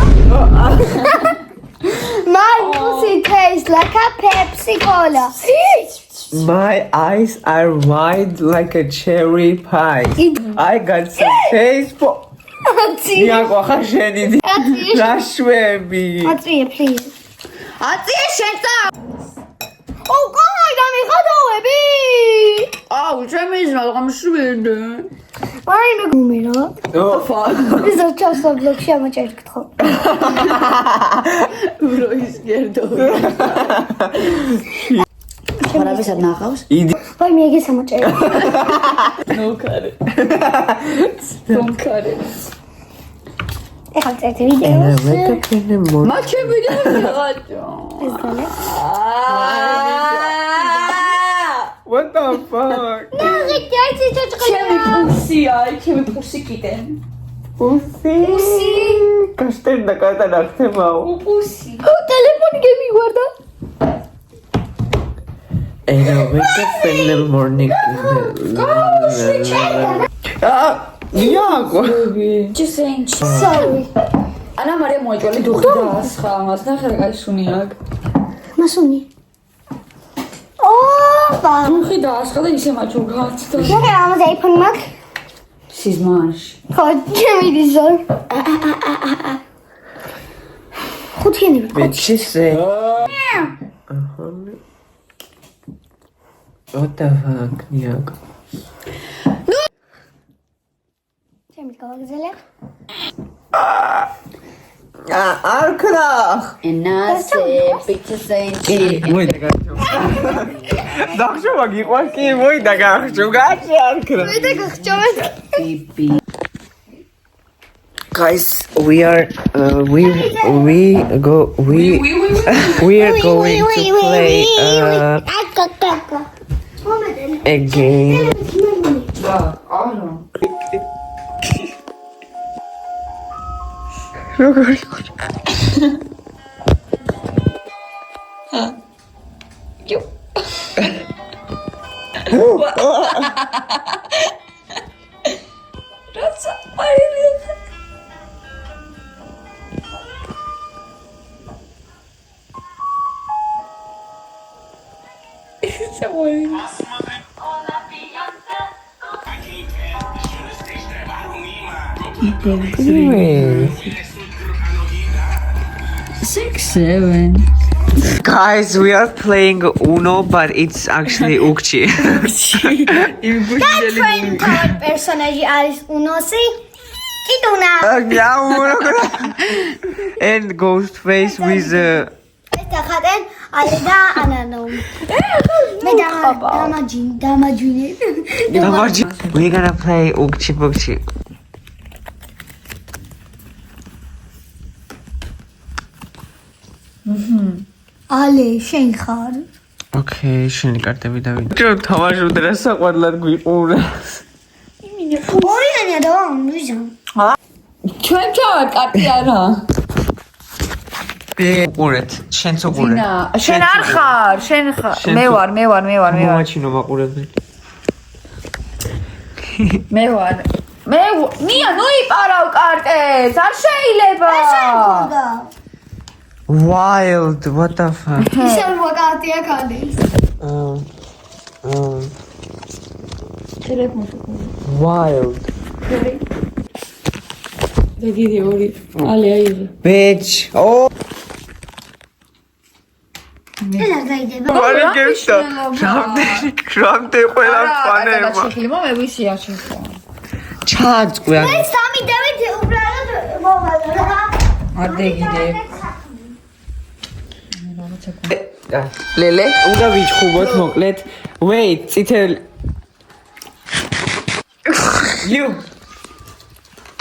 My pussy tastes like a Pepsi Cola. My eyes are wide like a cherry pie. I got some taste for. Niako khasheni di. Rashwebi. Აწვია, please. აწია შენსა. Oh god, გამიხადავები. აუ, ჩემი ზღამშვიდე. აი მე გუმერო. Oh, ის ჩასო ბლოკში ამაჭერ გითხო. ბრო ის გერდო. ხარაბესად ნახავს? idi. ვაი მე ეგეს ამაჭერ. No care. Don't care. ეხლა წერტი ვიდეოს. Wake up in the morning. მაჩე ვიდეო. ეს დალე. What the fuck? ნახე, ჯაიცი ჩოჭყა. ჩემი პუსია, ჩემი პუსი კიდე. Pussy. Kashten da kata nakhtemao. პუსი. ტელეფონი გემიგვარდა. And I wake up in the morning. Niako. Just saying. Sorry. ანა მარია მოეჭველი დუხი და ასხა ამას ნახე რა გაისუნი აქ. მასუნი. ოპა. დუხი და ასხა და ისე მაჩო გაცდა. ნახე ამაზე iPhone მაგ. სიზმარში. ხო, ჩემი ზორ. ხუთიანი ვარ. Bitches say. What the fuck, Niako? ჩემით გავაგზავნე. არქნა ენასე პიცასენჩი მოიდა გაჩო დახშობა გიყვარს კი მოიდა გაჩო გაჩი არქნა მე გახჭოვეთ. ბიბი guys we are are going to play a game Six, seven. guys we are playing Uno but it's actually Ukchi პერსონაჟი არის უნოსი. კიტუნა. and Ghostface with ეს დახატენ ალე და ანანო. მე დამაჯვინე. we're gonna play Ukchi Bukchi ალე შენ ხარ. okay შენი კარტები დავიდე ჯო თამაშობდე რა საყვარლად გვიყურე ორიანია და ვიზა. ჩვენ ჩავარ კარტი არა. უყურეთ შენც უყურე ნა, შენ არ ხარ, შენ ხარ. მე ვარ. მომაჩინო მაყურებენ მე ვარ. ნია, ნუ იპარავ კარტებს, არ შეიძლება. wild what the fuck ისე ვაკარტია კანდის. wild დაგიდი ორი. ალე აიღე. bitch oh ელა გაიდება. ვარი გესა რამდენი ყველა ფანემა შეხილმა მე ვისი არ შეხო. ჩაძყვია მე სამი დავით უბრალოდ მოვალა. არ დაგიდე. ლელე უნდა ვიჩხუბოთ მოკლედ wait წითელ you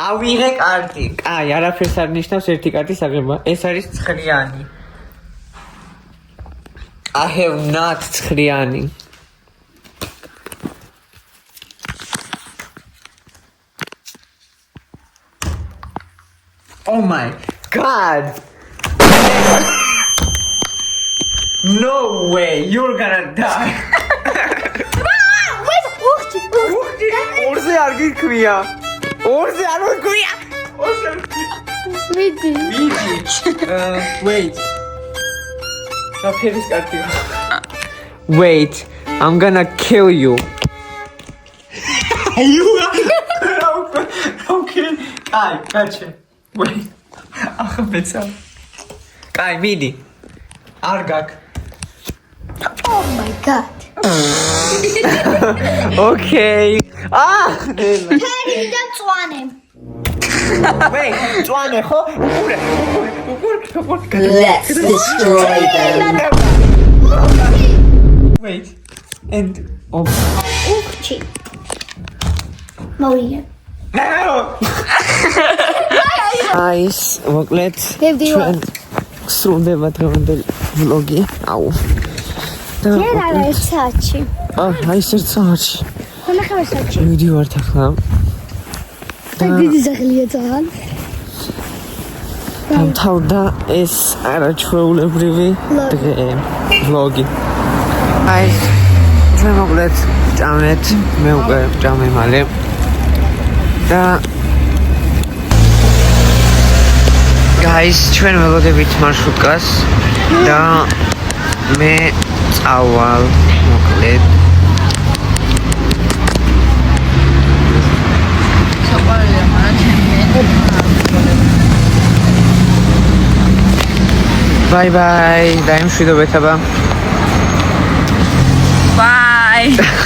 ავიღე კარტი აი არაფერს არ ნიშნავს ერთი კარტის აღება ეს არის ცხრიანი I have not ცხრიანი oh my god no way you're gonna die ორზე არ გიქვია ორზე არ გიქვია მიდი. wait საფერის კარტი wait I'm gonna kill you you okay კაი კაჩე wait ახლა მეცა კაი მიდი არ გაკ Oh my god. okay ფერი და წვანე. wait წვანე ხო უყურე Let's destroy them. wait and უკჩი. მოვიგე. guys მოკლედ მივდივარ. სრულდება დღევანდელი ვლოგი აუ ჯერ არა ეს საათში. აი ეს საათში ხონახავ საათში. მივდივართ ახლა დიდი ზაღლია ძალიან. დამთავრდა ეს არაჩვეულებრივი დღე ვლოგი აი ჩვენ მოკლედ ჭამეთ მე უკვე ჭამე მალე და guys ჩვენ ველოდებით მარშრუტკას და მე წავალ მოკლედ bye bye დაიმშვიდობეთება Bye.